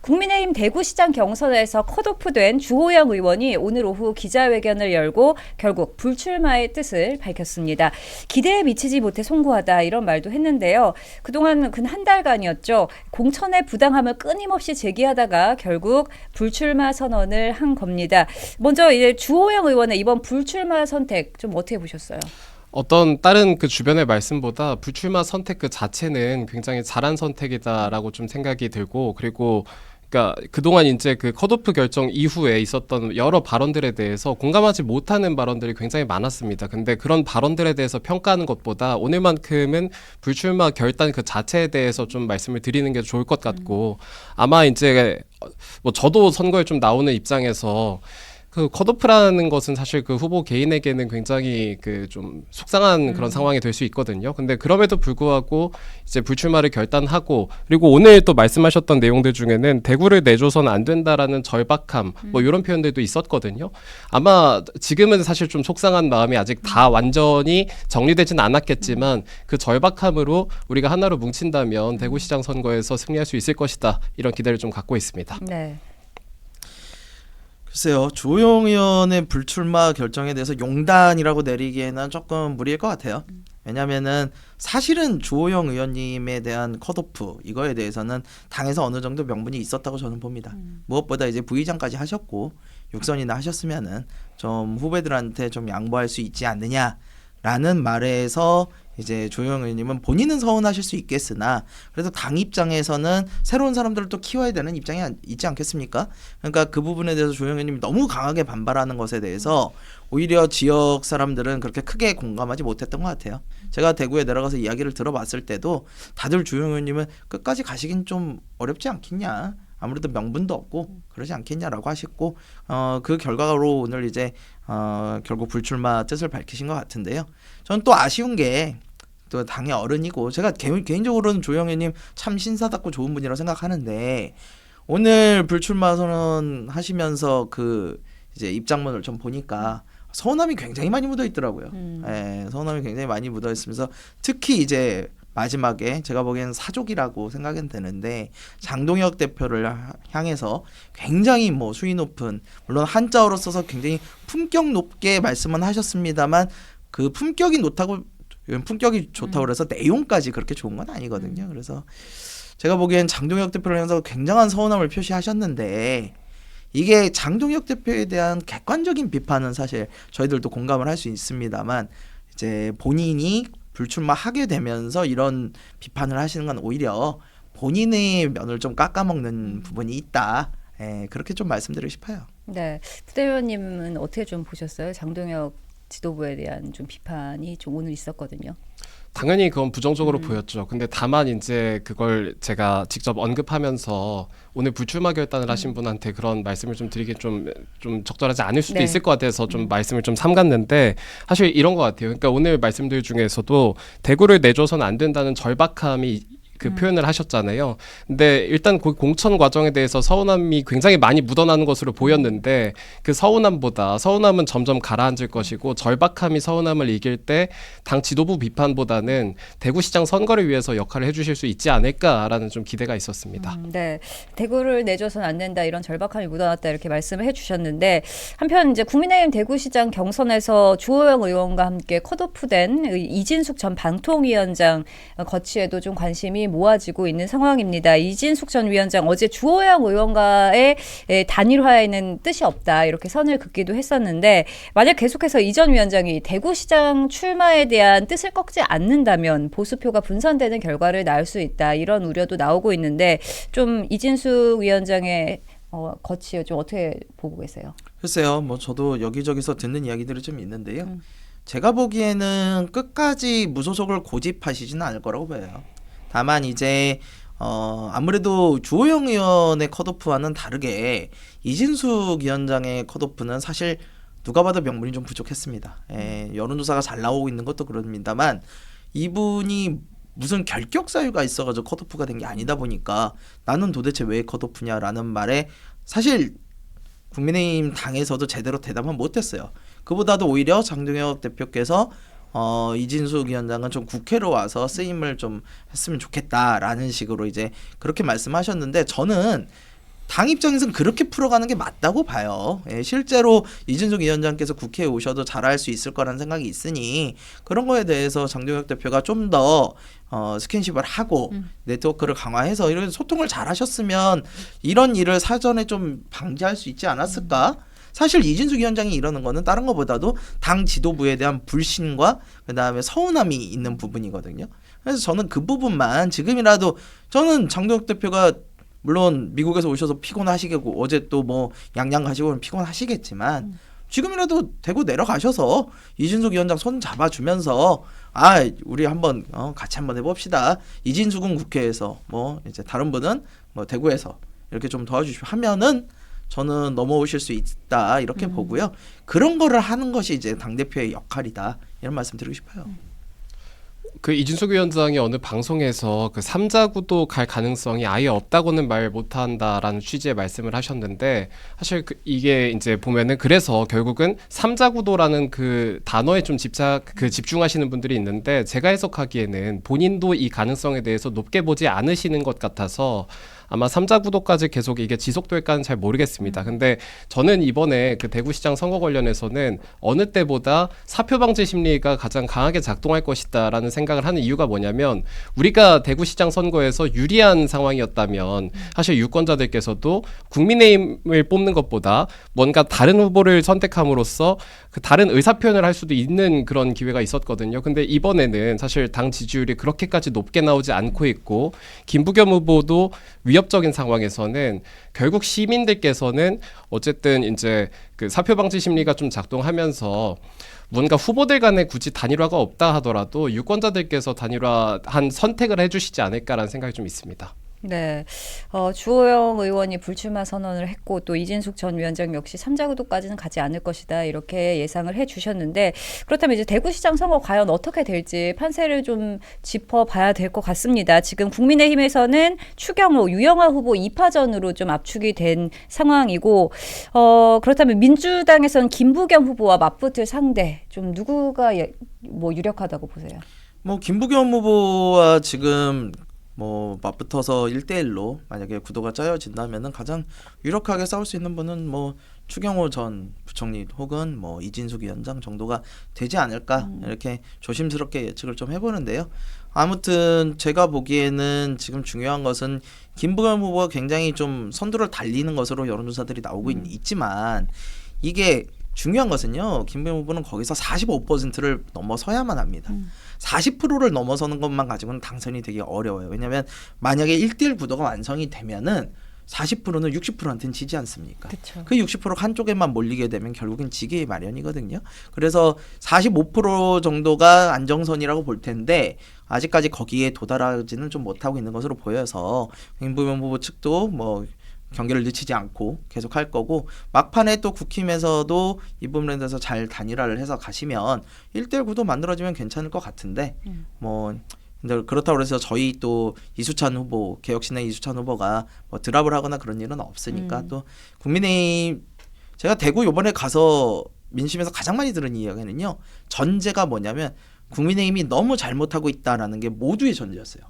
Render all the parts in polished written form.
국민의힘 대구시장 경선에서 컷오프된 주호영 의원이 오늘 오후 기자회견을 열고 결국 불출마의 뜻을 밝혔습니다. 기대에 미치지 못해 송구하다 이런 말도 했는데요. 그동안 근 한 달간이었죠. 공천의 부당함을 끊임없이 제기하다가 결국 불출마 선언을 한 겁니다. 먼저 이제 주호영 의원의 이번 불출마 선택 좀 어떻게 보셨어요? 어떤 다른 그 주변의 말씀보다 불출마 선택 그 자체는 굉장히 잘한 선택이다라고 좀 생각이 들고, 그리고 그러니까 그동안 이제 그 컷오프 결정 이후에 있었던 여러 발언들에 대해서 공감하지 못하는 발언들이 굉장히 많았습니다. 근데 그런 발언들에 대해서 평가하는 것보다 오늘만큼은 불출마 결단 그 자체에 대해서 좀 말씀을 드리는 게 좋을 것 같고, 아마 이제 뭐 저도 선거에 좀 나오는 입장에서 그 컷오프라는 것은 사실 그 후보 개인에게는 굉장히 그 좀 속상한 그런 상황이 될 수 있거든요. 근데 그럼에도 불구하고 이제 불출마를 결단하고, 그리고 오늘 또 말씀하셨던 내용들 중에는 대구를 내줘서는 안 된다라는 절박함 뭐 이런 표현들도 있었거든요. 아마 지금은 사실 좀 속상한 마음이 아직 다 완전히 정리되진 않았겠지만 그 절박함으로 우리가 하나로 뭉친다면 대구시장 선거에서 승리할 수 있을 것이다, 이런 기대를 좀 갖고 있습니다. 네. 글쎄요, 주호영 의원의 불출마 결정에 대해서 용단이라고 내리기에는 조금 무리일 것 같아요. 왜냐면은 사실은 주호영 의원님에 대한 컷오프 이거에 대해서는 당에서 어느 정도 명분이 있었다고 저는 봅니다. 무엇보다 이제 부의장까지 하셨고 육선이나 하셨으면은 좀 후배들한테 좀 양보할 수 있지 않느냐라는 말에서 이제 주호영 의원님은 본인은 서운하실 수 있겠으나 그래도 당 입장에서는 새로운 사람들을 또 키워야 되는 입장이 있지 않겠습니까? 그러니까 그 부분에 대해서 주호영 의원님이 너무 강하게 반발하는 것에 대해서 오히려 지역 사람들은 그렇게 크게 공감하지 못했던 것 같아요. 제가 대구에 내려가서 이야기를 들어봤을 때도 다들 주호영 의원님은 끝까지 가시긴 좀 어렵지 않겠냐, 아무래도 명분도 없고 그러지 않겠냐라고 하셨고, 그 결과로 오늘 이제 결국 불출마 뜻을 밝히신 것 같은데요. 저는 또 아쉬운 게 또 당의 어른이고 제가 개인적으로는 주호영 의원님 참 신사답고 좋은 분이라고 생각하는데, 오늘 불출마 선언 하시면서 그 이제 입장문을 좀 보니까 서운함이 굉장히 많이 묻어 있더라고요. 예, 서운함이 굉장히 많이 묻어 있으면서 특히 이제 마지막에 제가 보기에는 사족이라고 생각은 되는데, 장동혁 대표를 향해서 굉장히 뭐 수위 높은, 물론 한자어로 써서 굉장히 품격 높게 말씀은 하셨습니다만 그 품격이 좋다고 그래서 내용까지 그렇게 좋은 건 아니거든요. 그래서 제가 보기엔 장동혁 대표를 향해서 굉장한 서운함을 표시하셨는데, 이게 장동혁 대표에 대한 객관적인 비판은 사실 저희들도 공감을 할 수 있습니다만, 이제 본인이 불출마하게 되면서 이런 비판을 하시는 건 오히려 본인의 면을 좀 깎아먹는 부분이 있다. 예, 그렇게 좀 말씀드리고 싶어요. 네. 부대변님은 어떻게 좀 보셨어요? 장동혁 지도부에 대한 좀 비판이 좀 오늘 있었거든요. 당연히 그건 부정적으로 보였죠. 근데 다만 이제 그걸 제가 직접 언급하면서 오늘 불출마 결단을 하신 분한테 그런 말씀을 좀 드리기 좀 적절하지 않을 수도 네. 있을 것 같아서 좀 말씀을 좀 삼갔는데, 사실 이런 것 같아요. 그러니까 오늘 말씀들 중에서도 대구를 내줘서는 안 된다는 절박함이 그 표현을 하셨잖아요. 근데 일단 그 공천 과정에 대해서 서운함이 굉장히 많이 묻어나는 것으로 보였는데, 그 서운함은 점점 가라앉을 것이고 절박함이 서운함을 이길 때 당 지도부 비판보다는 대구시장 선거를 위해서 역할을 해주실 수 있지 않을까라는 좀 기대가 있었습니다. 네, 대구를 내줘서는 안 된다 이런 절박함이 묻어났다 이렇게 말씀을 해주셨는데, 한편 이제 국민의힘 대구시장 경선에서 주호영 의원과 함께 컷오프된 이진숙 전 방통위원장 거취에도 좀 관심이 모아지고 있는 상황입니다. 이진숙 전 위원장 어제 주호영 의원과의 단일화에는 뜻이 없다 이렇게 선을 긋기도 했었는데, 만약 계속해서 이 전 위원장이 대구시장 출마에 대한 뜻을 꺾지 않는다면 보수표가 분산되는 결과를 낳을 수 있다 이런 우려도 나오고 있는데, 좀 이진숙 위원장의 거취에 좀 어떻게 보고 계세요? 글쎄요, 뭐 저도 여기저기서 듣는 이야기들이 좀 있는데요. 제가 보기에는 끝까지 무소속을 고집하시지는 않을 거라고 보여요. 다만 이제 아무래도 주호영 의원의 컷오프와는 다르게 이진숙 위원장의 컷오프는 사실 누가 봐도 명분이 좀 부족했습니다. 예, 여론조사가 잘 나오고 있는 것도 그렇습니다만 이분이 무슨 결격 사유가 있어가지고 컷오프가 된 게 아니다 보니까 나는 도대체 왜 컷오프냐라는 말에 사실 국민의힘 당에서도 제대로 대답은 못했어요. 그보다도 오히려 장동혁 대표께서 이진숙 위원장은 좀 국회로 와서 쓰임을 좀 했으면 좋겠다라는 식으로 이제 그렇게 말씀하셨는데, 저는 당 입장에서는 그렇게 풀어가는 게 맞다고 봐요. 예, 실제로 이준석 위원장께서 국회에 오셔도 잘할 수 있을 거라는 생각이 있으니 그런 거에 대해서 장동혁 대표가 좀 더 스킨십을 하고 네트워크를 강화해서 이런 소통을 잘 하셨으면 이런 일을 사전에 좀 방지할 수 있지 않았을까? 사실 이준석 위원장이 이러는 거는 다른 것보다도 당 지도부에 대한 불신과 그다음에 서운함이 있는 부분이거든요. 그래서 저는 그 부분만 지금이라도 저는 장동혁 대표가 물론 미국에서 오셔서 피곤하시겠고 어제 또 뭐 양양 가시고 피곤하시겠지만 지금이라도 대구 내려가셔서 이준석 위원장 손 잡아주면서 우리 한번 같이 한번 해봅시다. 이진숙은 국회에서 뭐 이제 다른 분은 뭐 대구에서 이렇게 좀 도와주시면 하면은 저는 넘어오실 수 있다 이렇게 보고요. 그런 거를 하는 것이 이제 당 대표의 역할이다 이런 말씀 드리고 싶어요. 그 이준석 위원장이 어느 방송에서 그 3자구도 갈 가능성이 아예 없다고는 말 못한다라는 취지의 말씀을 하셨는데 사실 이게 이제 보면은 그래서 결국은 3자구도라는 그 단어에 좀 집중하시는 분들이 있는데 제가 해석하기에는 본인도 이 가능성에 대해서 높게 보지 않으시는 것 같아서 아마 3자 구도까지 계속 이게 지속될까는 잘 모르겠습니다. 근데 저는 이번에 그 대구시장 선거 관련해서는 어느 때보다 사표 방지 심리가 가장 강하게 작동할 것이다라는 생각을 하는 이유가 뭐냐면 우리가 대구시장 선거에서 유리한 상황이었다면 사실 유권자들께서도 국민의힘을 뽑는 것보다 뭔가 다른 후보를 선택함으로써 그 다른 의사표현을 할 수도 있는 그런 기회가 있었거든요. 근데 이번에는 사실 당 지지율이 그렇게까지 높게 나오지 않고 있고 김부겸 후보도 위협적인 상황에서는 결국 시민들께서는 어쨌든 이제 그 사표 방지 심리가 좀 작동하면서 뭔가 후보들 간에 굳이 단일화가 없다 하더라도 유권자들께서 단일화한 선택을 해주시지 않을까라는 생각이 좀 있습니다. 네, 주호영 의원이 불출마 선언을 했고 또 이진숙 전 위원장 역시 3자 구도까지는 가지 않을 것이다 이렇게 예상을 해주셨는데 그렇다면 이제 대구시장 선거 과연 어떻게 될지 판세를 좀 짚어봐야 될 것 같습니다. 지금 국민의힘에서는 추경호, 유영아 후보 2파전으로 좀 압축이 된 상황이고 그렇다면 민주당에서는 김부겸 후보와 맞붙을 상대 좀 누구가 뭐 유력하다고 보세요? 뭐 김부겸 후보와 지금 뭐 맞붙어서 1대1로 만약에 구도가 짜여진다면은 가장 유력하게 싸울 수 있는 분은 뭐 추경호 전 부총리 혹은 뭐 이진숙 위원장 정도가 되지 않을까 이렇게 조심스럽게 예측을 좀 해보는데요. 아무튼 제가 보기에는 지금 중요한 것은 김부겸 후보가 굉장히 좀 선두를 달리는 것으로 여론조사들이 나오고 있지만 이게 중요한 것은요. 김부겸 후보는 거기서 45%를 넘어서야만 합니다. 40%를 넘어서는 것만 가지고는 당선이 되게 어려워요. 왜냐하면 만약에 1대1 구도가 완성이 되면은 40%는 60%한테는 지지 않습니까? 그쵸. 그 60%가 한쪽에만 몰리게 되면 결국은 지기 마련이거든요. 그래서 45% 정도가 안정선이라고 볼 텐데 아직까지 거기에 도달하지는 좀 못하고 있는 것으로 보여서 김부겸 후보 측도 뭐 경계를 늦추지 않고 계속 할 거고 막판에 또 국힘에서도 이 부분에 대해서 잘 단일화를 해서 가시면 1대1 구도 만들어지면 괜찮을 것 같은데 뭐 근데 그렇다고 해서 저희 또 이수찬 후보 개혁신당 이수찬 후보가 뭐 드랍을 하거나 그런 일은 없으니까 또 국민의힘 제가 대구 이번에 가서 민심에서 가장 많이 들은 이야기는요 전제가 뭐냐면 국민의힘이 너무 잘못하고 있다라는 게 모두의 전제였어요.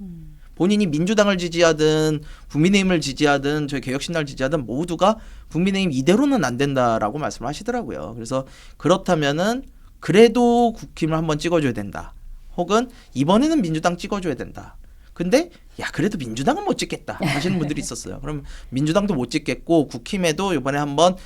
본인이 민주당을 지지하든 국민의힘을 지지하든 저희 개혁신당을 지지하든 모두가 국민의힘 이대로는 안 된다라고 말씀을 하시더라고요. 그래서 그렇다면은 그래도 국힘을 한번 찍어줘야 된다. 혹은 이번에는 민주당 찍어줘야 된다. 근데 야 그래도 민주당은 못 찍겠다 하시는 분들이 있었어요. 그럼 민주당도 못 찍겠고 국힘에도 이번에 한번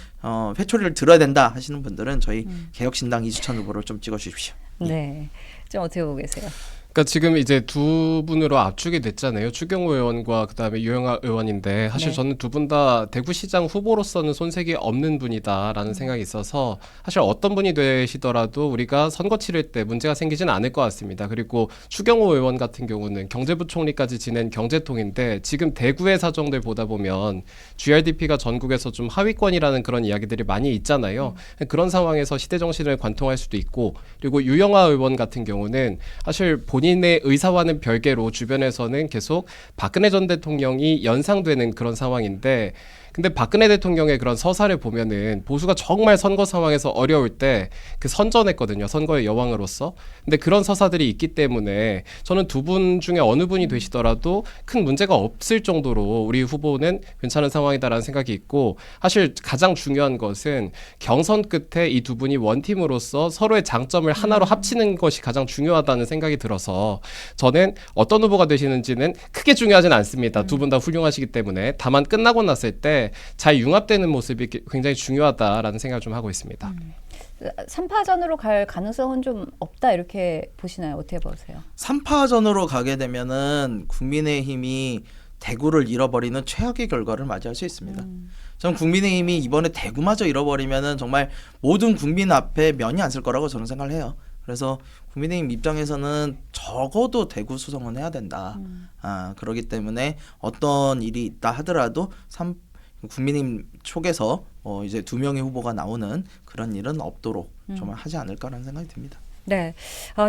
회초리를 들어야 된다 하시는 분들은 저희 개혁신당 이수찬 후보를 좀 찍어주십시오. 네, 좀 어떻게 보고 계세요? 그러니까 지금 이제 두 분으로 압축이 됐잖아요. 추경호 의원과 그다음에 유영아 의원인데 사실 네. 저는 두 분 다 대구시장 후보로서는 손색이 없는 분이다라는 생각이 있어서 사실 어떤 분이 되시더라도 우리가 선거 치를 때 문제가 생기지는 않을 것 같습니다. 그리고 추경호 의원 같은 경우는 경제부총리까지 지낸 경제통인데 지금 대구의 사정들 보다 보면 GRDP가 전국에서 좀 하위권이라는 그런 이야기들이 많이 있잖아요. 그런 상황에서 시대정신을 관통할 수도 있고 그리고 유영아 의원 같은 경우는 사실 본인의 의사와는 별개로 주변에서는 계속 박근혜 전 대통령이 연상되는 그런 상황인데 근데 박근혜 대통령의 그런 서사를 보면은 보수가 정말 선거 상황에서 어려울 때 그 선전했거든요. 선거의 여왕으로서. 근데 그런 서사들이 있기 때문에 저는 두 분 중에 어느 분이 되시더라도 큰 문제가 없을 정도로 우리 후보는 괜찮은 상황이다라는 생각이 있고, 사실 가장 중요한 것은 경선 끝에 이 두 분이 원팀으로서 서로의 장점을 하나로 합치는 것이 가장 중요하다는 생각이 들어서 저는 어떤 후보가 되시는지는 크게 중요하진 않습니다. 두 분 다 훌륭하시기 때문에. 다만 끝나고 났을 때 잘 융합되는 모습이 굉장히 중요하다라는 생각을 좀 하고 있습니다. 3파전으로 갈 가능성은 좀 없다 이렇게 보시나요? 어떻게 보세요? 3파전으로 가게 되면은 국민의힘이 대구를 잃어버리는 최악의 결과를 맞이할 수 있습니다. 저는 국민의힘이 이번에 대구마저 잃어버리면은 정말 모든 국민 앞에 면이 안 쓸 거라고 저는 생각을 해요. 그래서 국민의힘 입장에서는 적어도 대구 수성은 해야 된다. 그렇기 때문에 어떤 일이 있다 하더라도 국민의힘 촉에서 이제 2명의 후보가 나오는 그런 일은 없도록 정말 하지 않을까라는 생각이 듭니다. 네,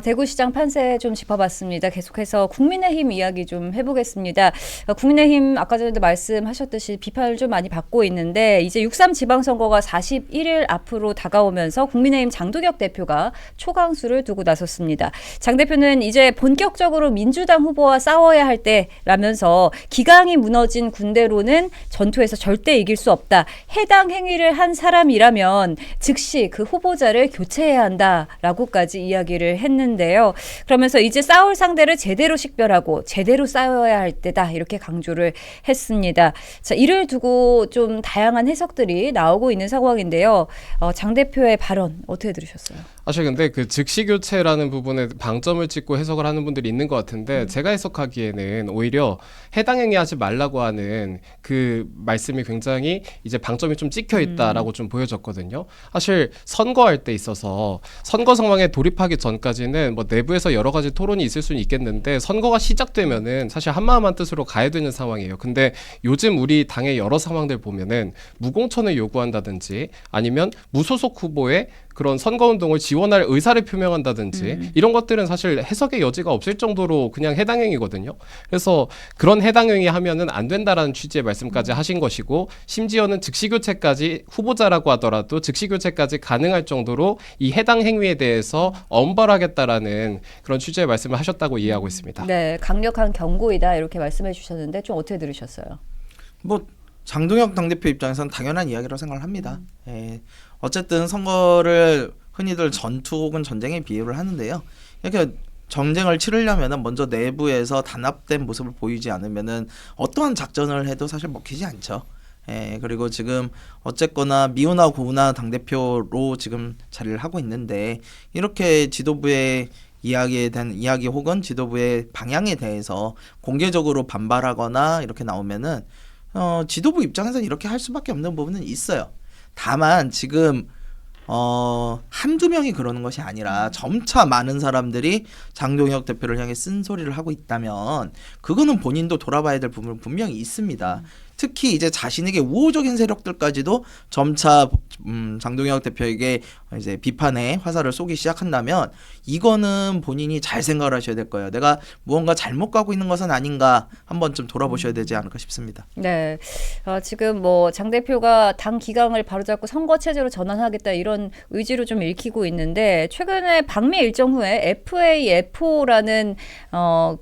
대구시장 판세 좀 짚어봤습니다. 계속해서 국민의힘 이야기 좀 해보겠습니다. 국민의힘 아까 전에도 말씀하셨듯이 비판을 좀 많이 받고 있는데 이제 6.3 지방선거가 41일 앞으로 다가오면서 국민의힘 장도혁 대표가 초강수를 두고 나섰습니다. 장 대표는 이제 본격적으로 민주당 후보와 싸워야 할 때라면서 기강이 무너진 군대로는 전투에서 절대 이길 수 없다. 해당 행위를 한 사람이라면 즉시 그 후보자를 교체해야 한다라고까지 이야기를 했는데요. 그러면서 이제 싸울 상대를 제대로 식별하고 제대로 싸워야 할 때다 이렇게 강조를 했습니다. 자, 이를 두고 좀 다양한 해석들이 나오고 있는 상황인데요. 장 대표의 발언 어떻게 들으셨어요? 사실 근데 그 즉시 교체라는 부분에 방점을 찍고 해석을 하는 분들이 있는 것 같은데 제가 해석하기에는 오히려 해당 행위하지 말라고 하는 그 말씀이 굉장히 이제 방점이 좀 찍혀 있다라고 좀 보여졌거든요. 사실 선거할 때 있어서 선거 상황에 돌입하기 전까지는 뭐 내부에서 여러 가지 토론이 있을 수는 있겠는데 선거가 시작되면은 사실 한마음 한뜻으로 가야 되는 상황이에요. 근데 요즘 우리 당의 여러 상황들 보면은 무공천을 요구한다든지 아니면 무소속 후보의 그런 선거운동을 지원할 의사를 표명한다든지 이런 것들은 사실 해석의 여지가 없을 정도로 그냥 해당 행위거든요. 그래서 그런 해당 행위 하면은 안 된다라는 취지의 말씀까지 하신 것이고 심지어는 즉시 교체까지 후보자라고 하더라도 즉시 교체까지 가능할 정도로 이 해당 행위에 대해서 엄벌하겠다라는 그런 취지의 말씀을 하셨다고 이해하고 있습니다. 네, 강력한 경고이다 이렇게 말씀해 주셨는데 좀 어떻게 들으셨어요? 뭐 장동혁 당대표 입장에서는 당연한 이야기라고 생각을 합니다. 예. 어쨌든 선거를 흔히들 전투 혹은 전쟁에 비유를 하는데요. 이렇게 전쟁을 치르려면 먼저 내부에서 단합된 모습을 보이지 않으면은 어떠한 작전을 해도 사실 먹히지 않죠. 예, 그리고 지금 어쨌거나 미우나 고우나 당대표로 지금 자리를 하고 있는데 이렇게 지도부의 이야기에 대한 이야기 혹은 지도부의 방향에 대해서 공개적으로 반발하거나 이렇게 나오면은 지도부 입장에서는 이렇게 할 수밖에 없는 부분은 있어요. 다만 지금 한두 명이 그러는 것이 아니라 점차 많은 사람들이 장동혁 대표를 향해 쓴소리를 하고 있다면 그거는 본인도 돌아봐야 될 부분은 분명히 있습니다. 특히 이제 자신에게 우호적인 세력들까지도 점차 장동혁 대표에게 이제 비판의 화살을 쏘기 시작한다면 이거는 본인이 잘 생각을 하셔야 될 거예요. 내가 무언가 잘못 가고 있는 것은 아닌가 한번 좀 돌아보셔야 되지 않을까 싶습니다. 네, 지금 뭐 장 대표가 당 기강을 바로잡고 선거 체제로 전환하겠다 이런 의지로 좀 읽히고 있는데 최근에 방미 일정 후에 FAFO라는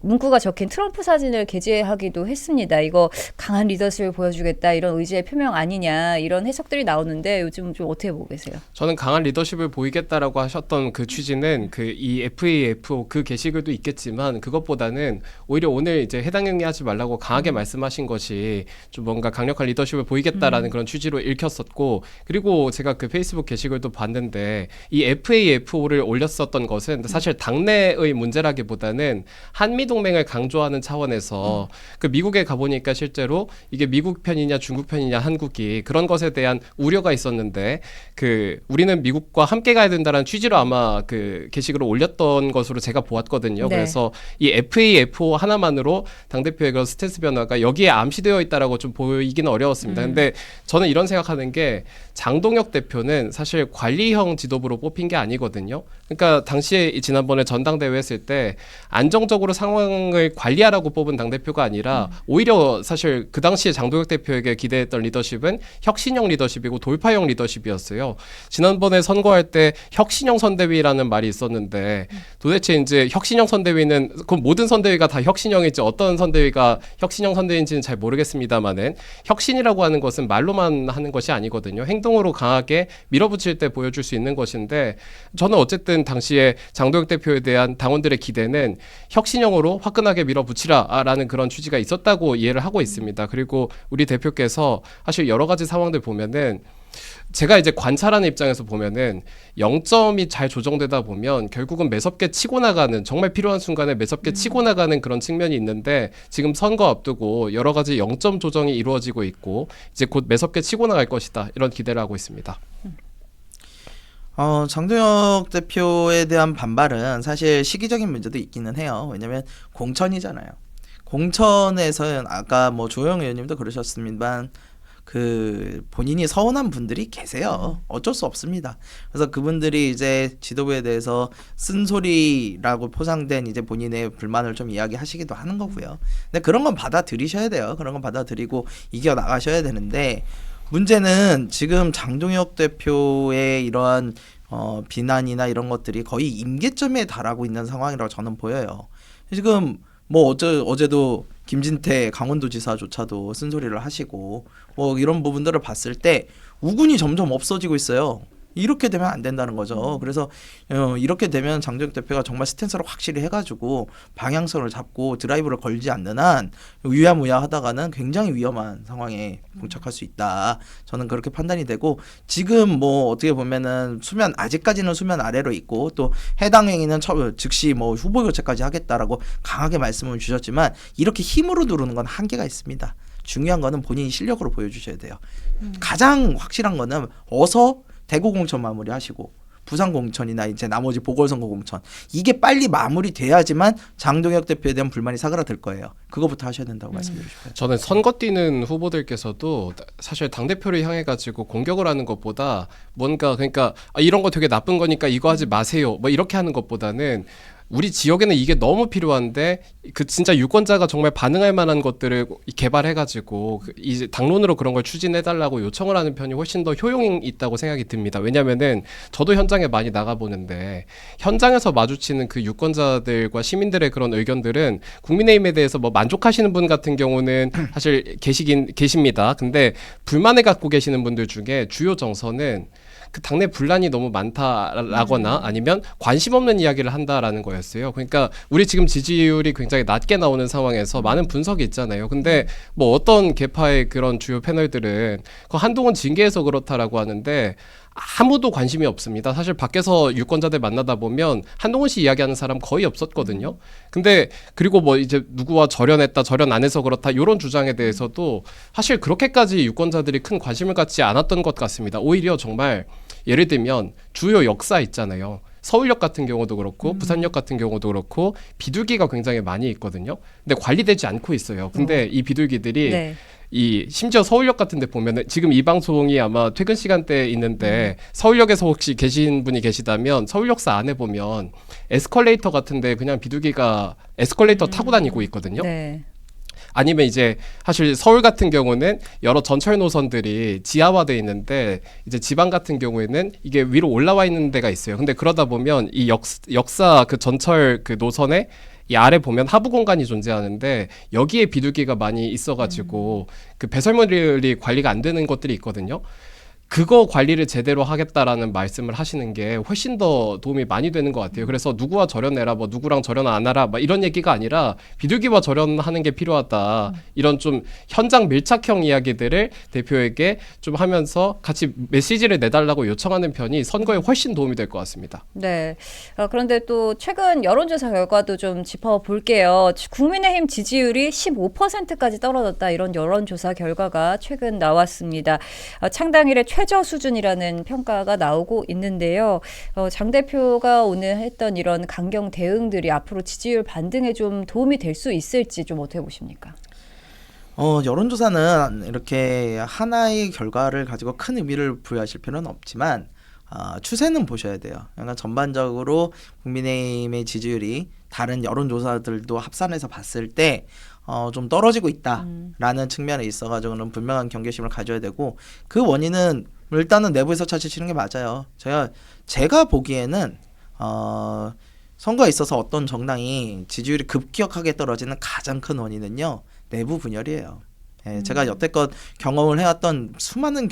문구가 적힌 트럼프 사진을 게재하기도 했습니다. 이거 강한 리더십을 보여주겠다 이런 의지의 표명 아니냐 이런 해석들이 나오는데 요즘 좀 어떻게 보고 계세요? 저는 강한 리더십을 보이겠다라고 하셨던 그 취지는 그 이 FAFO 그 게시글도 있겠지만 그것보다는 오히려 오늘 이제 해당 행위하지 말라고 강하게 말씀하신 것이 좀 뭔가 강력한 리더십을 보이겠다라는 그런 취지로 읽혔었고 그리고 제가 그 페이스북 게시글도 봤는데 이 FAFO를 올렸었던 것은 사실 당내의 문제라기보다는 한미 동맹을 강조하는 차원에서 그 미국에 가보니까 실제로 이게 미국 편이냐 중국 편이냐 한국이 그런 것에 대한 우려가 있었는데 그 우리는 미국과 함께 가야 된다는 취지로 아마 그 게시글을 올렸던 것으로 제가 보았거든요. 네. 그래서 이 FAFO 하나만으로 당대표의 그런 스탠스 변화가 여기에 암시되어 있다라고 좀 보이기는 어려웠습니다. 근데 저는 이런 생각하는 게 장동혁 대표는 사실 관리형 지도부로 뽑힌 게 아니거든요. 그러니까 당시에 지난번에 전당대회 했을 때 안정적으로 상황을 관리하라고 뽑은 당대표가 아니라 오히려 사실 그 당시에 장동혁 대표에게 기대했던 리더십은 혁신형 리더십이고 돌파형 리더십이었어요. 지난번에 선거할 때 혁신형 선대위라는 말이 있었는데 도대체 이제 혁신형 선대위는 그럼 모든 선대위가 다 혁신형이지 어떤 선대위가 혁신형 선대위인지는 잘 모르겠습니다만은 혁신이라고 하는 것은 말로만 하는 것이 아니거든요. 행동으로 강하게 밀어붙일 때 보여줄 수 있는 것인데 저는 어쨌든 당시에 장동혁 대표에 대한 당원들의 기대는 혁신형으로 화끈하게 밀어붙이라라는 그런 취지가 있었다고 이해를 하고 있습니다. 그리고 우리 대표께서 사실 여러 가지 상황들 보면은 제가 이제 관찰하는 입장에서 보면은 0점이 잘 조정되다 보면 결국은 매섭게 치고 나가는 정말 필요한 순간에 매섭게 치고 나가는 그런 측면이 있는데 지금 선거 앞두고 여러 가지 0점 조정이 이루어지고 있고 이제 곧 매섭게 치고 나갈 것이다 이런 기대를 하고 있습니다. 장동혁 대표에 대한 반발은 사실 시기적인 문제도 있기는 해요. 왜냐면 공천이잖아요. 공천에서는 아까 뭐 조영 의원님도 그러셨습니다만 그 본인이 서운한 분들이 계세요. 어쩔 수 없습니다. 그래서 그분들이 이제 지도부에 대해서 쓴소리라고 포장된 이제 본인의 불만을 좀 이야기하시기도 하는 거고요. 근데 그런 건 받아들이셔야 돼요. 그런 건 받아들이고 이겨 나가셔야 되는데 문제는 지금 장동혁 대표의 이러한 비난이나 이런 것들이 거의 임계점에 달하고 있는 상황이라고 저는 보여요. 지금 뭐 어제도 김진태 강원도지사조차도 쓴소리를 하시고 뭐 이런 부분들을 봤을 때 우군이 점점 없어지고 있어요. 이렇게 되면 안 된다는 거죠. 그래서 이렇게 되면 장동혁 대표가 정말 스탠스를 확실히 해가지고 방향성을 잡고 드라이브를 걸지 않는 한 유야무야 하다가는 굉장히 위험한 상황에 봉착할 수 있다. 저는 그렇게 판단이 되고 지금 뭐 어떻게 보면은 아직까지는 수면 아래로 있고 또 해당 행위는 즉시 뭐 후보 교체까지 하겠다라고 강하게 말씀을 주셨지만 이렇게 힘으로 누르는 건 한계가 있습니다. 중요한 거는 본인이 실력으로 보여주셔야 돼요. 가장 확실한 거는 어서 대구 공천 마무리하시고 부산 공천이나 이제 나머지 보궐선거 공천 이게 빨리 마무리돼야지만 장동혁 대표에 대한 불만이 사그라들 거예요. 그거부터 하셔야 된다고 말씀드리고 싶어요. 저는 선거 뛰는 후보들께서도 사실 당대표를 향해 가지고 공격을 하는 것보다 뭔가 그러니까 이런 거 되게 나쁜 거니까 이거 하지 마세요 뭐 이렇게 하는 것보다는 우리 지역에는 이게 너무 필요한데 그 진짜 유권자가 정말 반응할 만한 것들을 개발해가지고 이제 당론으로 그런 걸 추진해달라고 요청을 하는 편이 훨씬 더 효용이 있다고 생각이 듭니다. 왜냐하면은 저도 현장에 많이 나가보는데 현장에서 마주치는 그 유권자들과 시민들의 그런 의견들은 국민의힘에 대해서 뭐 만족하시는 분 같은 경우는 사실 계십니다. 근데 불만을 갖고 계시는 분들 중에 주요 정서는 그 당내 분란이 너무 많다라거나 아니면 관심 없는 이야기를 한다라는 거였어요. 그러니까 우리 지금 지지율이 굉장히 낮게 나오는 상황에서 많은 분석이 있잖아요. 근데 뭐 어떤 계파의 그런 주요 패널들은 그 한동훈 징계해서 그렇다라고 하는데 아무도 관심이 없습니다. 사실 밖에서 유권자들 만나다 보면 한동훈 씨 이야기하는 사람 거의 없었거든요. 근데 그리고 뭐 이제 누구와 절연했다, 절연 안 해서 그렇다 이런 주장에 대해서도 사실 그렇게까지 유권자들이 큰 관심을 갖지 않았던 것 같습니다. 오히려 정말 예를 들면 주요 역사 있잖아요. 서울역 같은 경우도 그렇고 부산역 같은 경우도 그렇고 비둘기가 굉장히 많이 있거든요. 근데 관리되지 않고 있어요. 근데 이 비둘기들이 네. 이 심지어 서울역 같은 데 보면은 지금 이 방송이 아마 퇴근 시간대에 있는데 서울역에서 혹시 계신 분이 계시다면 서울역사 안에 보면 에스컬레이터 같은데 그냥 비둘기가 에스컬레이터 타고 다니고 있거든요. 네. 아니면 이제 사실 서울 같은 경우는 여러 전철 노선들이 지하화돼 있는데 이제 지방 같은 경우에는 이게 위로 올라와 있는 데가 있어요. 근데 그러다 보면 이 역사 그 전철 그 노선에 이 아래 보면 하부 공간이 존재하는데 여기에 비둘기가 많이 있어가지고 그 배설물이 관리가 안 되는 것들이 있거든요. 그거 관리를 제대로 하겠다라는 말씀을 하시는 게 훨씬 더 도움이 많이 되는 것 같아요. 그래서 누구와 절연해라, 뭐 누구랑 절연 안 하라, 막 이런 얘기가 아니라 비둘기와 절연하는 게 필요하다. 이런 좀 현장 밀착형 이야기들을 대표에게 좀 하면서 같이 메시지를 내달라고 요청하는 편이 선거에 훨씬 도움이 될 것 같습니다. 네. 그런데 또 최근 여론조사 결과도 좀 짚어볼게요. 국민의힘 지지율이 15%까지 떨어졌다. 이런 여론조사 결과가 최근 나왔습니다. 창당 이래 최저 수준이라는 평가가 나오고 있는데요. 장 대표가 오늘 했던 이런 강경 대응들이 앞으로 지지율 반등에 좀 도움이 될 수 있을지 좀 어떻게 보십니까? 여론조사는 이렇게 하나의 결과를 가지고 큰 의미를 부여하실 필요는 없지만 추세는 보셔야 돼요. 그러니까 전반적으로 국민의힘의 지지율이 다른 여론조사들도 합산해서 봤을 때 좀 떨어지고 있다라는 측면에 있어가지고는 분명한 경계심을 가져야 되고 그 원인은 일단은 내부에서 찾으시는 게 맞아요. 제가 보기에는 선거에 있어서 어떤 정당이 지지율이 급격하게 떨어지는 가장 큰 원인은요 내부 분열이에요. 제가 여태껏 경험을 해왔던 수많은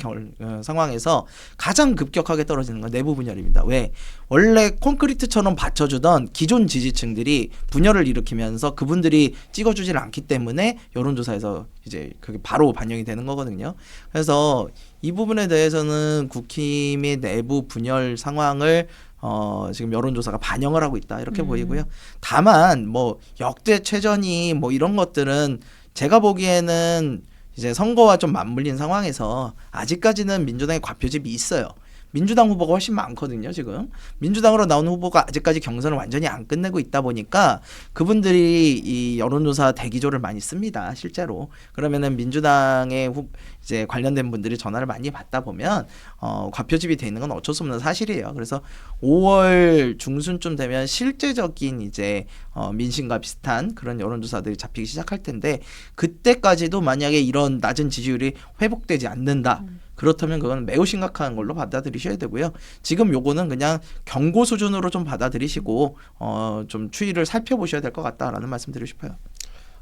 상황에서 가장 급격하게 떨어지는 건 내부 분열입니다. 왜? 원래 콘크리트처럼 받쳐주던 기존 지지층들이 분열을 일으키면서 그분들이 찍어주질 않기 때문에 여론조사에서 이제 그게 바로 반영이 되는 거거든요. 그래서 이 부분에 대해서는 국힘의 내부 분열 상황을 지금 여론조사가 반영을 하고 있다 이렇게 보이고요. 다만 뭐 역대 최전이 뭐 이런 것들은 제가 보기에는 이제 선거와 좀 맞물린 상황에서 아직까지는 민주당의 과표집이 있어요. 민주당 후보가 훨씬 많거든요, 지금. 민주당으로 나오는 후보가 아직까지 경선을 완전히 안 끝내고 있다 보니까 그분들이 이 여론조사 대기조를 많이 씁니다, 실제로. 그러면은 민주당의 이제 관련된 분들이 전화를 많이 받다 보면 과표집이 돼 있는 건 어쩔 수 없는 사실이에요. 그래서 5월 중순쯤 되면 실제적인 이제 민심과 비슷한 그런 여론조사들이 잡히기 시작할 텐데 그때까지도 만약에 이런 낮은 지지율이 회복되지 않는다. 그렇다면 그건 매우 심각한 걸로 받아들이셔야 되고요. 지금 요거는 그냥 경고 수준으로 좀 받아들이시고 좀 추이를 살펴보셔야 될 것 같다라는 말씀 드리고 싶어요.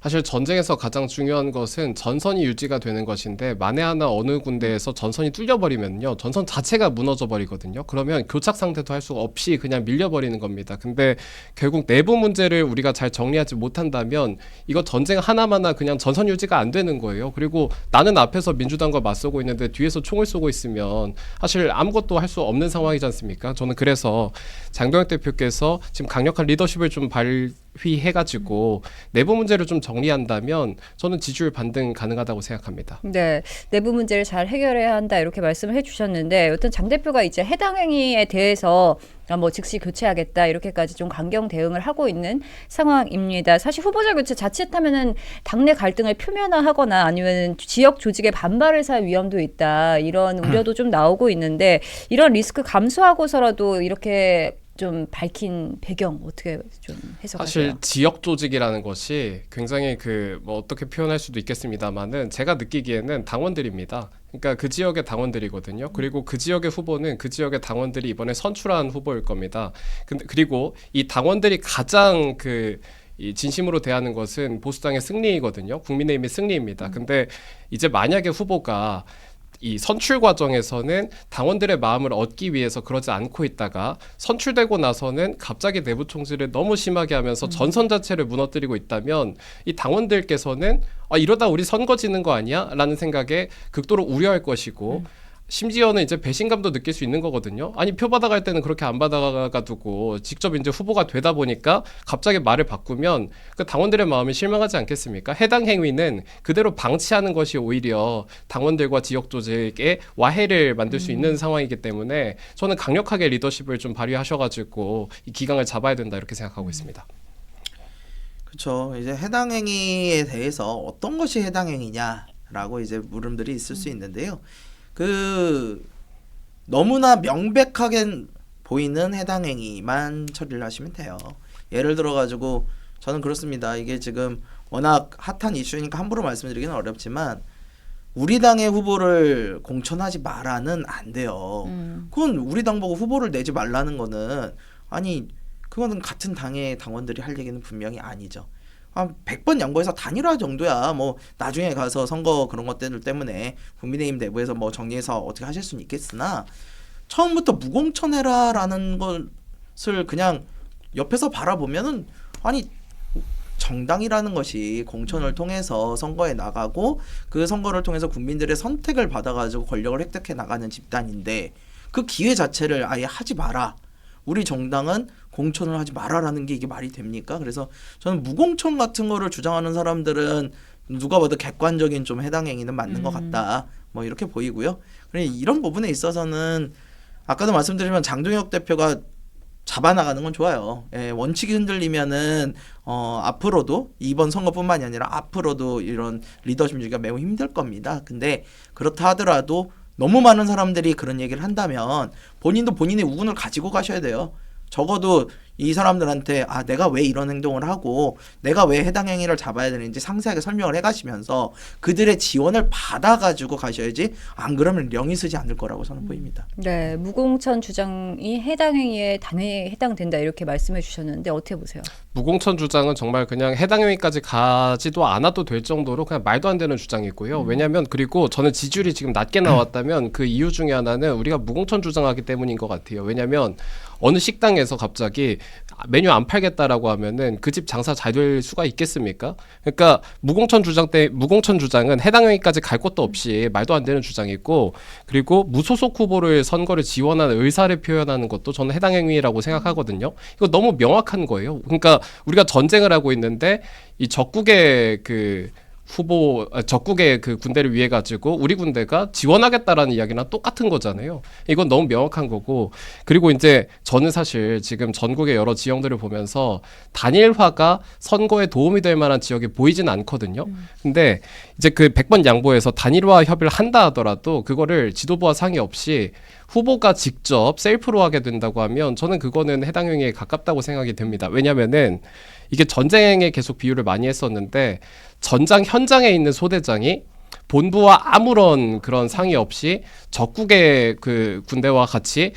사실 전쟁에서 가장 중요한 것은 전선이 유지가 되는 것인데 만에 하나 어느 군데에서 전선이 뚫려버리면요 전선 자체가 무너져 버리거든요. 그러면 교착 상태도 할 수가 없이 그냥 밀려버리는 겁니다. 근데 결국 내부 문제를 우리가 잘 정리하지 못한다면 이거 전쟁 하나마나 그냥 전선 유지가 안 되는 거예요. 그리고 나는 앞에서 민주당과 맞서고 있는데 뒤에서 총을 쏘고 있으면 사실 아무것도 할 수 없는 상황이지 않습니까? 저는 그래서 장동혁 대표께서 지금 강력한 리더십을 좀 발휘해가지고 내부 문제를 좀 정리한다면 저는 지지율 반등 가능하다고 생각합니다. 네, 내부 문제를 잘 해결해야 한다 이렇게 말씀을 해주셨는데 여튼 장 대표가 이제 해당 행위에 대해서 뭐 즉시 교체하겠다 이렇게까지 좀 강경 대응을 하고 있는 상황입니다. 사실 후보자 교체 자칫하면은 당내 갈등을 표면화하거나 아니면 지역 조직의 반발을 살 위험도 있다 이런 우려도 좀 나오고 있는데 이런 리스크 감수하고서라도 이렇게 좀 밝힌 배경 어떻게 좀 해석하세요? 사실 지역 조직이라는 것이 굉장히 뭐 어떻게 표현할 수도 있겠습니다만은 제가 느끼기에는 당원들입니다. 그러니까 그 지역의 당원들이거든요. 그리고 그 지역의 후보는 그 지역의 당원들이 이번에 선출한 후보일 겁니다. 그리고 이 당원들이 가장 이 진심으로 대하는 것은 보수당의 승리이거든요. 국민의힘의 승리입니다. 근데 이제 만약에 후보가 이 선출 과정에서는 당원들의 마음을 얻기 위해서 그러지 않고 있다가 선출되고 나서는 갑자기 내부 총질을 너무 심하게 하면서 전선 자체를 무너뜨리고 있다면 이 당원들께서는 이러다 우리 선거 지는 거 아니야? 라는 생각에 극도로 우려할 것이고 심지어는 이제 배신감도 느낄 수 있는 거거든요. 아니 표 받아갈 때는 그렇게 안 받아가두고 직접 이제 후보가 되다 보니까 갑자기 말을 바꾸면 그 당원들의 마음이 실망하지 않겠습니까? 해당 행위는 그대로 방치하는 것이 오히려 당원들과 지역 조직에 와해를 만들 수 있는 상황이기 때문에 저는 강력하게 리더십을 좀 발휘하셔가지고 이 기강을 잡아야 된다 이렇게 생각하고 있습니다. 그렇죠. 이제 해당 행위에 대해서 어떤 것이 해당 행위냐라고 이제 물음들이 있을 수 있는데요. 너무나 명백하게 보이는 해당 행위만 처리를 하시면 돼요. 예를 들어 가지고 저는 그렇습니다. 이게 지금 워낙 핫한 이슈니까 함부로 말씀드리기는 어렵지만 우리 당의 후보를 공천하지 마라는 안 돼요. 그건 우리 당 보고 후보를 내지 말라는 거는 그거는 같은 당의 당원들이 할 얘기는 분명히 아니죠. 100번 양보해서 단일화 정도야 뭐 나중에 가서 선거 그런 것들 때문에 국민의힘 내부에서 뭐 정리해서 어떻게 하실 수는 있겠으나 처음부터 무공천해라라는 것을 그냥 옆에서 바라보면은 정당이라는 것이 공천을 통해서 선거에 나가고 그 선거를 통해서 국민들의 선택을 받아가지고 권력을 획득해 나가는 집단인데 그 기회 자체를 아예 하지 마라. 우리 정당은 공천을 하지 마라라는 게 이게 말이 됩니까? 그래서 저는 무공천 같은 거를 주장하는 사람들은 누가 봐도 객관적인 좀 해당 행위는 맞는 것 같다. 뭐 이렇게 보이고요. 그래 이런 부분에 있어서는 아까도 말씀드리면 장동혁 대표가 잡아나가는 건 좋아요. 원칙이 흔들리면은 앞으로도 이번 선거뿐만이 아니라 앞으로도 이런 리더십 유지가 매우 힘들 겁니다. 근데 그렇다 하더라도 너무 많은 사람들이 그런 얘기를 한다면 본인도 본인의 우군을 가지고 가셔야 돼요. 적어도 이 사람들한테 내가 왜 이런 행동을 하고 내가 왜 해당 행위를 잡아야 되는지 상세하게 설명을 해가시면서 그들의 지원을 받아가지고 가셔야지 안 그러면 령이 쓰지 않을 거라고 저는 보입니다. 네, 무공천 주장이 해당 행위에 단회에 해당된다 이렇게 말씀해 주셨는데 어떻게 보세요? 무공천 주장은 정말 그냥 해당 행위까지 가지도 않아도 될 정도로 그냥 말도 안 되는 주장이고요. 왜냐하면 그리고 저는 지지율이 지금 낮게 나왔다면 그 이유 중에 하나는 우리가 무공천 주장하기 때문인 것 같아요. 왜냐하면 어느 식당에서 갑자기 메뉴 안 팔겠다라고 하면은 그 집 장사 잘 될 수가 있겠습니까? 그러니까 무공천 주장은 해당 행위까지 갈 것도 없이 말도 안 되는 주장이고, 그리고 무소속 후보를 선거를 지원하는 의사를 표현하는 것도 저는 해당 행위라고 생각하거든요. 이거 너무 명확한 거예요. 그러니까 우리가 전쟁을 하고 있는데 이 적국의 적국의 그 군대를 위해 가지고 우리 군대가 지원하겠다라는 이야기랑 똑같은 거잖아요. 이건 너무 명확한 거고, 그리고 이제 저는 사실 지금 전국의 여러 지형들을 보면서 단일화가 선거에 도움이 될 만한 지역이 보이진 않거든요. 근데 이제 그 100번 양보해서 단일화 협의를 한다 하더라도 그거를 지도부와 상의 없이 후보가 직접 셀프로 하게 된다고 하면 저는 그거는 해당 행위에 가깝다고 생각이 됩니다. 왜냐면은 이게 전쟁에 계속 비유를 많이 했었는데, 전장 현장에 있는 소대장이 본부와 아무런 그런 상의 없이 적국의 그 군대와 같이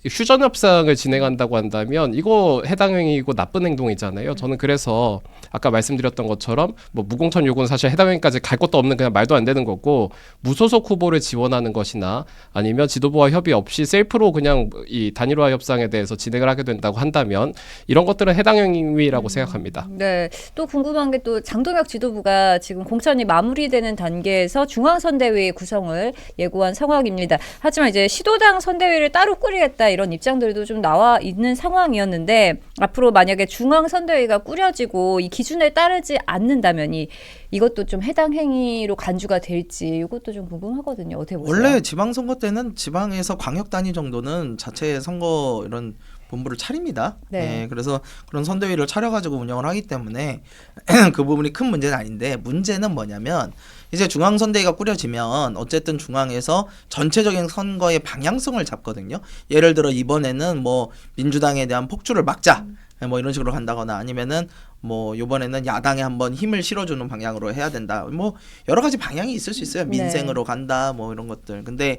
휴전 협상을 진행한다고 한다면 이거 해당 행위이고 나쁜 행동이잖아요. 저는 그래서 아까 말씀드렸던 것처럼 뭐 무공천 요구는 사실 해당 행위까지 갈 것도 없는 그냥 말도 안 되는 거고, 무소속 후보를 지원하는 것이나 아니면 지도부와 협의 없이 셀프로 그냥 이 단일화 협상에 대해서 진행을 하게 된다고 한다면 이런 것들은 해당 행위라고 생각합니다. 네, 또 궁금한 게 또 장동혁 지도부가 지금 공천이 마무리되는 단계에서 중앙선대위 구성을 예고한 상황입니다. 하지만 이제 시도당 선대위를 따로 꾸리겠다 이런 입장들도 좀 나와 있는 상황이었는데, 앞으로 만약에 중앙선대위가 꾸려지고 이 기준에 따르지 않는다면 이것도 좀 해당 행위로 간주가 될지 이것도 좀 궁금하거든요. 어떻게 보세요? 원래 지방선거 때는 지방에서 광역 단위 정도는 자체 선거 이런 본부를 차립니다. 네. 그래서 그런 선대위를 차려가지고 운영을 하기 때문에 그 부분이 큰 문제는 아닌데, 문제는 뭐냐면 이제 중앙선대위가 꾸려지면 어쨌든 중앙에서 전체적인 선거의 방향성을 잡거든요. 예를 들어 이번에는 뭐 민주당에 대한 폭주를 막자, 뭐 이런 식으로 간다거나, 아니면은 뭐 이번에는 야당에 한번 힘을 실어주는 방향으로 해야 된다. 뭐 여러 가지 방향이 있을 수 있어요. 민생으로 간다, 뭐 이런 것들. 근데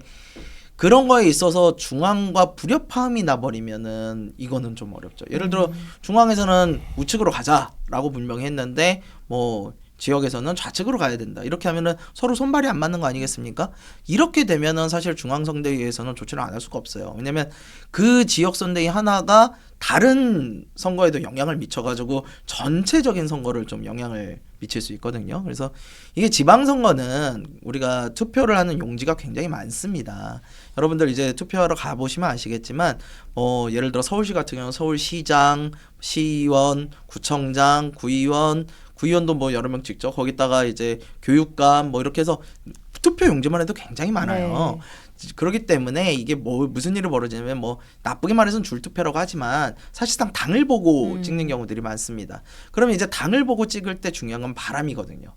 그런 거에 있어서 중앙과 불협화음이 나버리면은 이거는 좀 어렵죠. 예를 들어 중앙에서는 우측으로 가자라고 분명히 했는데 뭐 지역에서는 좌측으로 가야 된다. 이렇게 하면은 서로 손발이 안 맞는 거 아니겠습니까? 이렇게 되면은 사실 중앙선대위에서는 조치를 안 할 수가 없어요. 왜냐면 그 지역 선대위 하나가 다른 선거에도 영향을 미쳐가지고 전체적인 선거를 좀 영향을 미칠 수 있거든요. 그래서 이게 지방선거는 우리가 투표를 하는 용지가 굉장히 많습니다. 여러분들 이제 투표하러 가보시면 아시겠지만 예를 들어 서울시 같은 경우는 서울시장, 시의원, 구청장, 구의원도 뭐 여러 명 찍죠. 거기다가 이제 교육감 뭐 이렇게 해서 투표 용지만 해도 굉장히 많아요. 네. 그렇기 때문에 이게 뭐 무슨 일이 벌어지냐면 뭐 나쁘게 말해서는 줄투표라고 하지만 사실상 당을 보고 찍는 경우들이 많습니다. 그러면 이제 당을 보고 찍을 때 중요한 건 바람이거든요.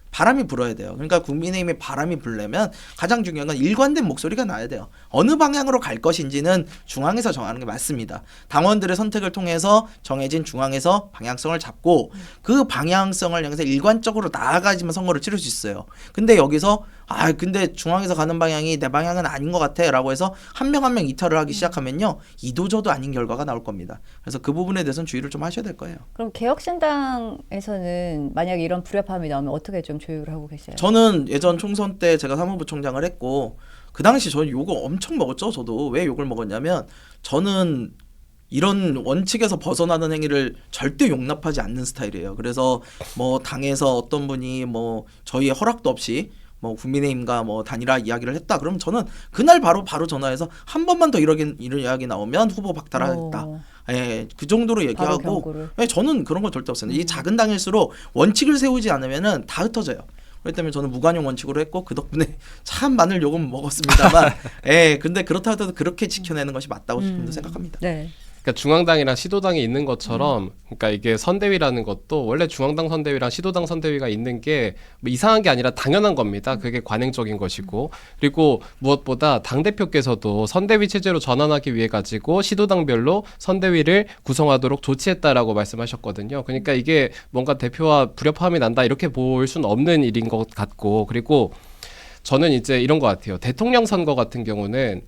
바람이 불어야 돼요. 그러니까 국민의힘의 바람이 불려면 가장 중요한 건 일관된 목소리가 나야 돼요. 어느 방향으로 갈 것인지는 중앙에서 정하는 게 맞습니다. 당원들의 선택을 통해서 정해진 중앙에서 방향성을 잡고 그 방향성을 향해서 일관적으로 나아가지만 선거를 치를 수 있어요. 근데 여기서 근데 중앙에서 가는 방향이 내 방향은 아닌 것 같아 라고 해서 한 명 한 명 이탈을 하기 시작하면요, 이도저도 아닌 결과가 나올 겁니다. 그래서 그 부분에 대해서는 주의를 좀 하셔야 될 거예요. 그럼 개혁신당에서는 만약에 이런 불협화음이 나오면 어떻게 좀 조율을 하고 계세요? 저는 예전 총선 때 제가 사무부총장을 했고 그 당시 저는 욕을 엄청 먹었죠. 저도 왜 욕을 먹었냐면 저는 이런 원칙에서 벗어나는 행위를 절대 용납하지 않는 스타일이에요. 그래서 뭐 당에서 어떤 분이 뭐 저희의 허락도 없이 뭐 국민의힘과 뭐 단일화 이야기를 했다. 그러면 저는 그날 바로 전화해서 한 번만 더 이런 이야기 나오면 후보 박탈하겠다. 그 정도로 얘기하고, 저는 그런 거 절대 없어요. 이 작은 당일수록 원칙을 세우지 않으면은 다 흩어져요. 그렇기 때문에 저는 무관용 원칙으로 했고 그 덕분에 참 많은 욕은 먹었습니다만, 근데 그렇다 하더라도 그렇게 지켜내는 것이 맞다고 지금도 생각합니다. 네. 그러니까 중앙당이랑 시도당이 있는 것처럼 그러니까 이게 선대위라는 것도 원래 중앙당 선대위랑 시도당 선대위가 있는 게뭐 이상한 게 아니라 당연한 겁니다. 그게 관행적인 것이고 그리고 무엇보다 당대표께서도 선대위 체제로 전환하기 위해 가지고 시도당별로 선대위를 구성하도록 조치했다라고 말씀하셨거든요. 그러니까 이게 뭔가 대표와 불협화음이 난다 이렇게 볼 수는 없는 일인 것 같고 그리고 저는 이제 이런 것 같아요. 대통령 선거 같은 경우는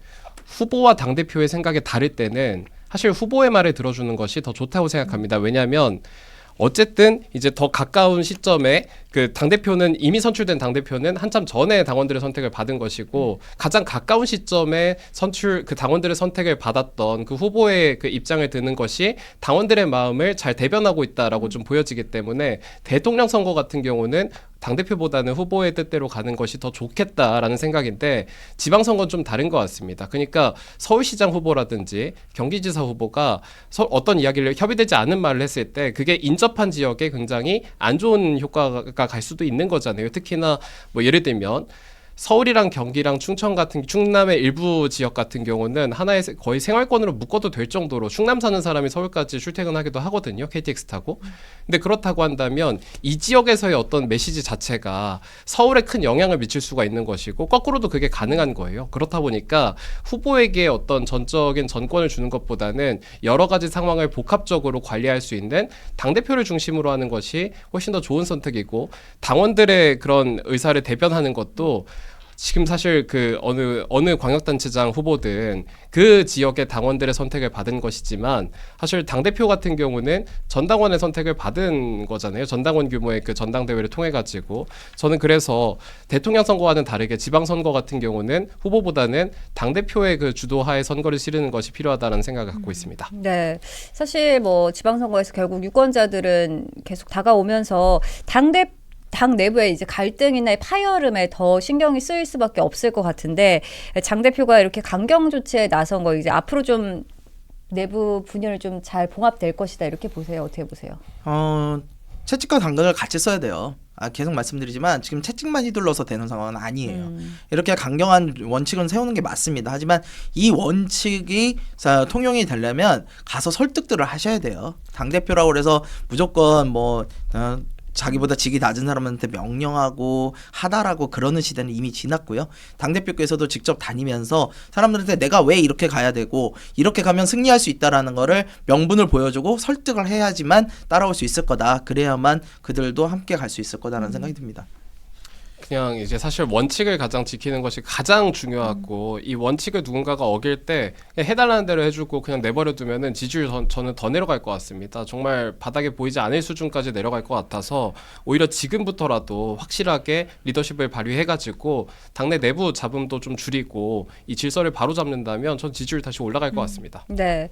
후보와 당대표의 생각이 다를 때는 사실 후보의 말을 들어주는 것이 더 좋다고 생각합니다. 왜냐하면 어쨌든 이제 더 가까운 시점에 그 당대표는 이미 선출된 당대표는 한참 전에 당원들의 선택을 받은 것이고 가장 가까운 시점에 그 당원들의 선택을 받았던 그 후보의 그 입장을 드는 것이 당원들의 마음을 잘 대변하고 있다라고 좀 보여지기 때문에 대통령 선거 같은 경우는 당대표보다는 후보의 뜻대로 가는 것이 더 좋겠다라는 생각인데 지방선거는 좀 다른 것 같습니다. 그러니까 서울시장 후보라든지 경기지사 후보가 어떤 이야기를 협의되지 않은 말을 했을 때 그게 인접한 지역에 굉장히 안 좋은 효과가 갈 수도 있는 거잖아요. 특히나 뭐 예를 들면 서울이랑 경기랑 충청 같은 충남의 일부 지역 같은 경우는 하나의 거의 생활권으로 묶어도 될 정도로 충남 사는 사람이 서울까지 출퇴근하기도 하거든요. KTX 타고. 근데 그렇다고 한다면 이 지역에서의 어떤 메시지 자체가 서울에 큰 영향을 미칠 수가 있는 것이고 거꾸로도 그게 가능한 거예요. 그렇다 보니까 후보에게 어떤 전적인 전권을 주는 것보다는 여러 가지 상황을 복합적으로 관리할 수 있는 당대표를 중심으로 하는 것이 훨씬 더 좋은 선택이고 당원들의 그런 의사를 대변하는 것도 지금 사실 그 어느 광역단체장 후보든 그 지역의 당원들의 선택을 받은 것이지만 사실 당대표 같은 경우는 전당원의 선택을 받은 거잖아요. 전당원 규모의 그 전당대회를 통해 가지고 저는 그래서 대통령 선거와는 다르게 지방선거 같은 경우는 후보보다는 당대표의 그 주도하에 선거를 치르는 것이 필요하다는 생각을 갖고 있습니다. 네. 사실 뭐 지방선거에서 결국 유권자들은 계속 다가오면서 당 내부의 이제 갈등이나 파열음에 더 신경이 쓰일 수밖에 없을 것 같은데 장 대표가 이렇게 강경 조치에 나선 거 이제 앞으로 좀 내부 분열이 좀 잘 봉합될 것이다 이렇게 보세요. 어떻게 보세요? 채찍과 당근을 같이 써야 돼요. 계속 말씀드리지만 지금 채찍만 휘둘러서 되는 상황은 아니에요. 이렇게 강경한 원칙을 세우는 게 맞습니다. 하지만 이 원칙이 통용이 되려면 가서 설득들을 하셔야 돼요. 당대표라고 그래서 무조건 자기보다 직위 낮은 사람한테 명령하고 하달하고 그러는 시대는 이미 지났고요. 당대표께서도 직접 다니면서 사람들한테 내가 왜 이렇게 가야 되고 이렇게 가면 승리할 수 있다라는 거를 명분을 보여주고 설득을 해야지만 따라올 수 있을 거다. 그래야만 그들도 함께 갈 수 있을 거다라는 생각이 듭니다. 그냥 이제 사실 원칙을 가장 지키는 것이 가장 중요하고 이 원칙을 누군가가 어길 때 그냥 해달라는 대로 해주고 그냥 내버려 두면은 지지율 저는 더 내려갈 것 같습니다. 정말 바닥에 보이지 않을 수준까지 내려갈 것 같아서 오히려 지금부터라도 확실하게 리더십을 발휘해가지고 당내 내부 잡음도 좀 줄이고 이 질서를 바로잡는다면 전 지지율 다시 올라갈 것 같습니다. 네.